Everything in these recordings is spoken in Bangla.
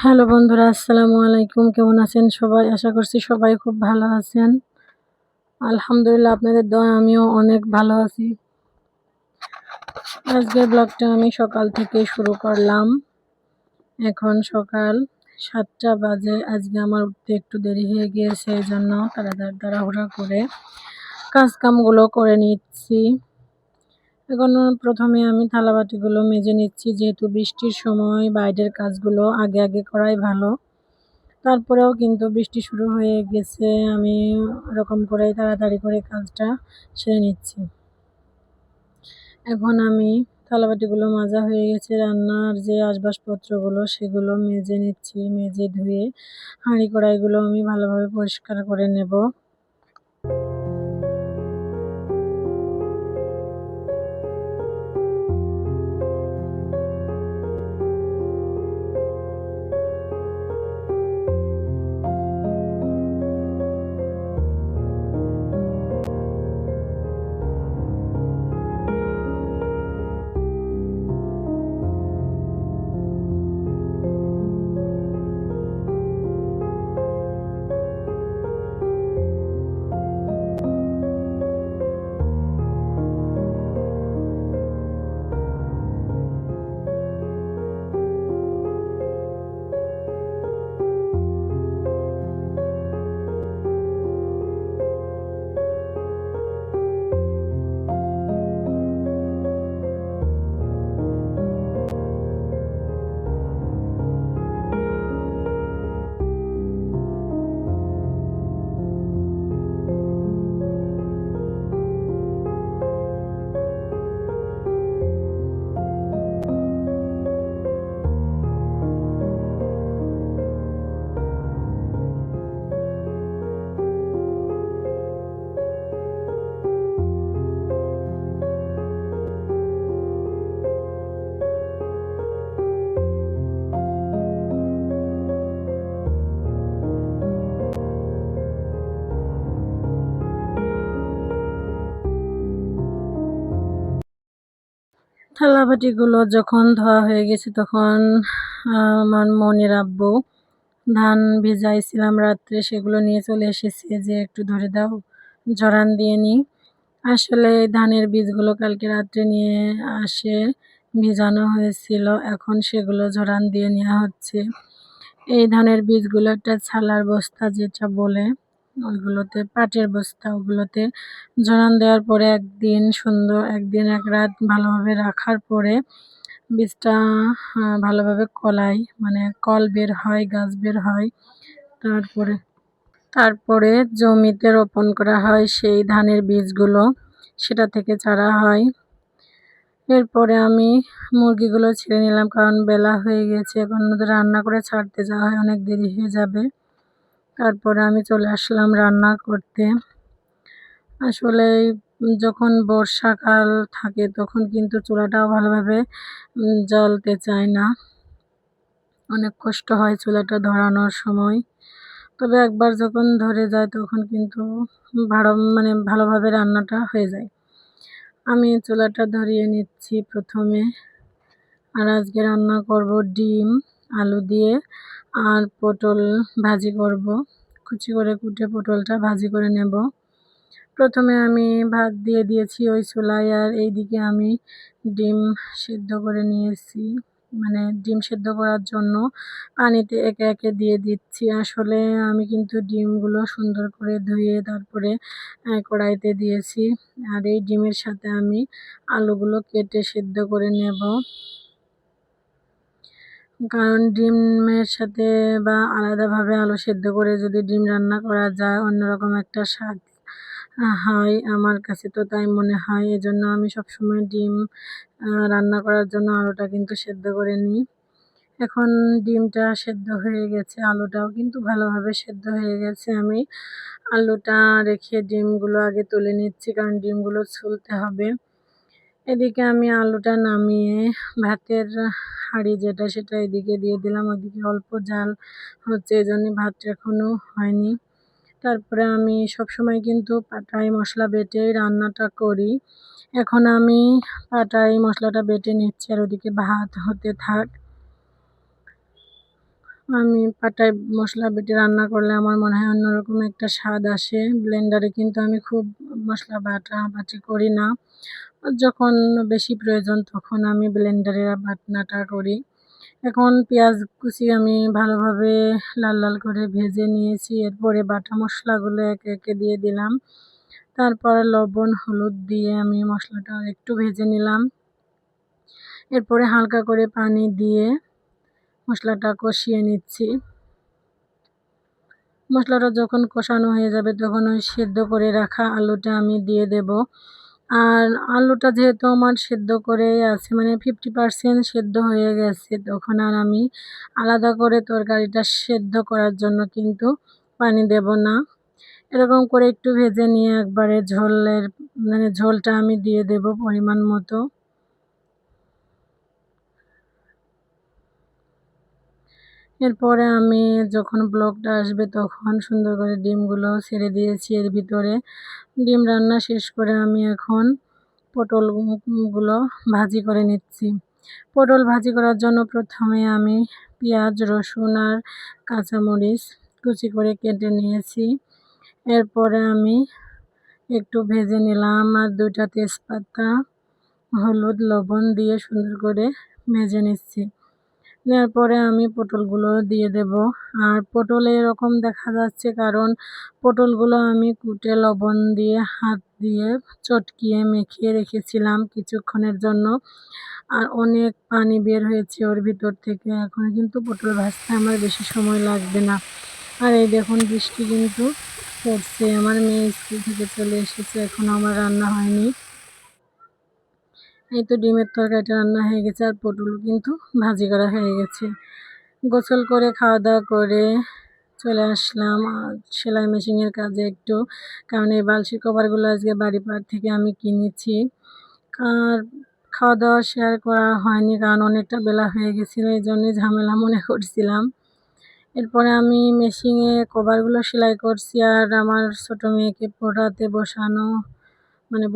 হ্যালো বন্ধুরা, আসসালামু আলাইকুম। কেমন আছেন সবাই? আশা করছি সবাই খুব ভালো আছেন। আলহামদুলিল্লাহ, আপনাদের দোয়ায় আমিও অনেক ভালো আছি। আজকের ব্লগটা আমি সকাল থেকে শুরু করলাম। এখন সকাল 7টা বাজে। আজকে আমার উঠতে একটু দেরি হয়ে গিয়েছে, এই জন্য তাড়াহুড়া করে কাজকামগুলো করে নিচ্ছি। এখন প্রথমে আমি থালাবাটিগুলো মেজে নিচ্ছি, যেহেতু বৃষ্টির সময় বাইরের কাজগুলো আগে আগে করাই ভালো। তারপরেও কিন্তু বৃষ্টি শুরু হয়ে গেছে, আমি এরকম করে তাড়াতাড়ি করে কাজটা সেরে নিচ্ছি। এখন আমি থালাবাটিগুলো মাজা হয়ে গেছে, রান্নার যে আসবাবপত্রগুলো সেগুলো মেজে নিচ্ছি। মেজে ধুয়ে হাঁড়ি কড়াইগুলো আমি ভালোভাবে পরিষ্কার করে নেব। থালাবাটিগুলো যখন ধোয়া হয়ে গেছে, তখন আমার মনির আব্বু ধান ভিজাইছিলাম রাত্রে, সেগুলো নিয়ে চলে এসেছে, যে একটু ধরে দাও, ঝরান দিয়ে নিই। আসলে ধানের বীজগুলো কালকে রাত্রে নিয়ে আসে, ভিজানো হয়েছিল। এখন সেগুলো ঝরান দিয়ে নেওয়া হচ্ছে। এই ধানের বীজগুলো একটা ছালার বস্তা যেটা বলে, ওইগুলোতে পাটের বস্তা, ওগুলোতে ঝরান দেওয়ার পরে একদিন এক রাত ভালোভাবে রাখার পরে বীজটা ভালোভাবে মানে কল বের হয়, গাছ বের হয়। তারপরে জমিতে রোপণ করা হয় সেই ধানের বীজগুলো, সেটা থেকে চারা হয়। এরপরে আমি মুরগিগুলো ছেড়ে নিলাম, কারণ বেলা হয়ে গেছে, এখন ওদের রান্না করে ছাড়তে যাওয়া হয়, অনেক দেরি হয়ে যাবে। তারপরে আমি চলে আসলাম রান্না করতে। আসলে যখন বর্ষাকাল থাকে তখন কিন্তু চুলাটাও ভালোভাবে জ্বলতে চায় না, অনেক কষ্ট হয় চুলাটা ধরানোর সময়। তবে একবার যখন ধরে যায় তখন কিন্তু ভালোভাবে রান্নাটা হয়ে যায়। আমি চুলাটা ধরিয়ে নিচ্ছি প্রথমে। আর আজকে রান্না করব ডিম আলু দিয়ে, আর পটল ভাজি করব। কুচি করে কুটে পটলটা ভাজি করে নেব। প্রথমে আমি ভাত দিয়ে দিয়েছি ওই চুলায়, আর এইদিকে আমি ডিম সিদ্ধ করে নিয়েছি। মানে ডিম সিদ্ধ করার জন্য পানিতে একে একে দিয়ে দিচ্ছি। আসলে আমি কিন্তু ডিমগুলো সুন্দর করে ধুয়ে তারপরে কড়াইতে দিয়েছি। আর এই ডিমের সাথে আমি আলুগুলো কেটে সিদ্ধ করে নেব, কারণ ডিমের সাথে বা আলাদাভাবে আলু সিদ্ধ করে যদি ডিম রান্না করা যায়, অন্যরকম একটা স্বাদ হয়, আমার কাছে তো তাই মনে হয়। এজন্য আমি সবসময় ডিম রান্না করার জন্য আলুটা কিন্তু সেদ্ধ করে নিই। এখন ডিমটা সেদ্ধ হয়ে গেছে, আলুটাও কিন্তু ভালোভাবে সেদ্ধ হয়ে গেছে। আমি আলুটা রেখে ডিমগুলো আগে তুলে নিচ্ছি, কারণ ডিমগুলো ছুলতে হবে। এদিকে আমি আলুটা নামিয়ে ভাতের হাঁড়ি যেটা, সেটা এদিকে দিয়ে দিলাম। ওইদিকে অল্প জাল হচ্ছে, এই জন্য ভাতটা এখনও হয়নি। তারপরে আমি সবসময় কিন্তু পাটায় মশলা বেটেই রান্নাটা করি। এখন আমি পাটায় মশলাটা বেটে নিচ্ছি, আর ওদিকে ভাত হতে থাক। আমি পাটায় মশলা বেটে রান্না করলে আমার মনে হয় অন্যরকম একটা স্বাদ আসে। ব্লেন্ডারে কিন্তু আমি খুব মশলা বাটাবাটি করি না। যখন বেশি প্রয়োজন তখন আমি ব্লেন্ডারে বাটনাটা করি। এখন পেঁয়াজ কুচি আমি ভালোভাবে লাল লাল করে ভেজে নিয়েছি। এরপরে বাটা মশলাগুলো একে একে দিয়ে দিলাম। তারপর লবণ হলুদ দিয়ে আমি মশলাটা একটু ভেজে নিলাম। এরপরে হালকা করে পানি দিয়ে মশলাটা কষিয়ে নিচ্ছি। মশলাটা যখন কষানো হয়ে যাবে তখন ওই সেদ্ধ করে রাখা আলুটা আমি দিয়ে দেব। আর আলুটা যেহেতু আমার সেদ্ধ করে আছে, মানে 50% সেদ্ধ হয়ে গেছে, তখন আর আমি আলাদা করে তরকারিটা সেদ্ধ করার জন্য কিন্তু পানি দেব না। এরকম করে একটু ভেজে নিয়ে একবারে ঝোলটা আমি দিয়ে দেব পরিমাণ মতো। এরপরে আমি যখন ব্লকটা আসবে তখন সুন্দর করে ডিমগুলো ছেড়ে দিয়েছি এর ভিতরে। ডিম রান্না শেষ করে আমি এখন পটলগুলো ভাজি করে নিচ্ছি। পটল ভাজি করার জন্য প্রথমে আমি পেঁয়াজ রসুন আর কাঁচামরিচ কুচি করে কেটে নিয়েছি। এরপরে আমি একটু ভেজে নিলাম আর 2টা তেজপাতা হলুদ লবণ দিয়ে সুন্দর করে ভেজে নিচ্ছি। দেওয়ার পরে আমি পটলগুলো দিয়ে দেব। আর পটল এরকম দেখা যাচ্ছে কারণ পটলগুলো আমি কুটে লবণ দিয়ে হাত দিয়ে চটকিয়ে মেখে রেখেছিলাম কিছুক্ষণের জন্য। আর অনেক পানি বের হয়েছে ওর ভিতর থেকে। এখন কিন্তু পটল ভাজতে আমার বেশি সময় লাগবে না। আর এই দেখুন বৃষ্টি কিন্তু পড়ছে। আমার মেয়ে স্কুল থেকে চলে এসেছে, এখনও আমার রান্না হয়নি। এই তো ডিমের তরকারিটা রান্না হয়ে গেছে আর পটল কিন্তু ভাজি করা হয়ে গেছে। গোসল করে খাওয়া দাওয়া করে চলে আসলাম সেলাই মেশিনের কাজে একটু, কারণ এই বালতির কভারগুলো আজকে বাড়ি পাড় থেকে আমি কিনেছি। আর খাওয়া দাওয়া শেয়ার করা হয়নি কারণ অনেকটা বেলা হয়ে গেছিলো, এই জন্যই ঝামেলা মনে করছিলাম। এরপরে আমি মেশিনে কভারগুলো সেলাই করছি আর আমার ছোটো মেয়েকে পড়াতে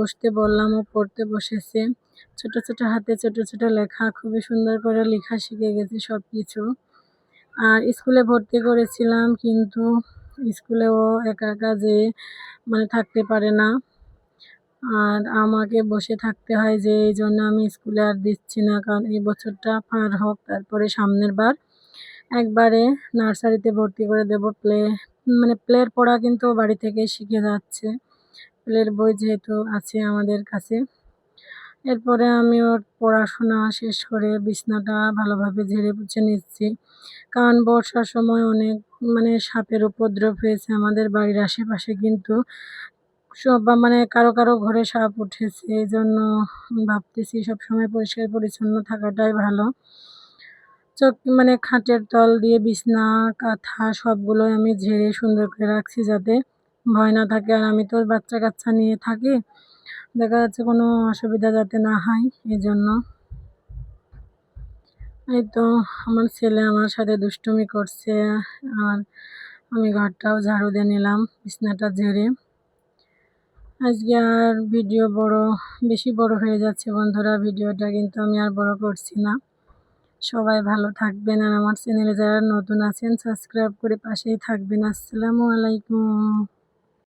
বসতে বললাম, ও পড়তে বসেছে। ছোট ছোট হাতে ছোট ছোট লেখা, খুবই সুন্দর করে লেখা শিখে গেছে সব কিছু। আর স্কুলে ভর্তি করেছিলাম, কিন্তু স্কুলেও একা একা যেয়ে থাকতে পারে না, আর আমাকে বসে থাকতে হয়, যে এই জন্য আমি স্কুলে আর দিচ্ছি না। কারণ এই বছরটা পার হোক, তারপরে সামনের বার একবারে নার্সারিতে ভর্তি করে দেব। প্লের পড়া কিন্তু বাড়ি থেকে শিখে যাচ্ছে, প্লের বই যেহেতু আছে আমাদের কাছে। এরপরে আমি ওর পড়াশোনা শেষ করে বিছনাটা ভালোভাবে ঝেড়ে মুছে নিচ্ছি, কারণ বর্ষার সময় অনেক সাপের উপদ্রব হয়েছে আমাদের বাড়ির আশেপাশে, কিন্তু কারো কারো ঘরে সাপ উঠেছে। এই জন্য ভাবতেছি সবসময় পরিষ্কার পরিচ্ছন্ন থাকাটাই ভালো। খাটের তল দিয়ে বিছনা কাঁথা সবগুলোই আমি ঝেড়ে সুন্দর করে রাখছি, যাতে ভয় না থাকে। আর আমি তো বাচ্চা কাচ্চা নিয়ে থাকি, দেখা যাচ্ছে কোনো অসুবিধা যাতে না হয়, এই জন্য। এই তো আমার ছেলে আমার সাথে দুষ্টুমি করছে, আর আমি ঘরটাও ঝাড়ু দিয়ে নিলাম বিছনাটা ঝেড়ে। আজকে আর ভিডিও বেশি বড় হয়ে যাচ্ছে বন্ধুরা, ভিডিওটা কিন্তু আমি আর বড় করছি না। সবাই ভালো থাকবেন, আর আমার চ্যানেলে যারা নতুন আছেন সাবস্ক্রাইব করে পাশেই থাকবেন। আসসালামু আলাইকুম।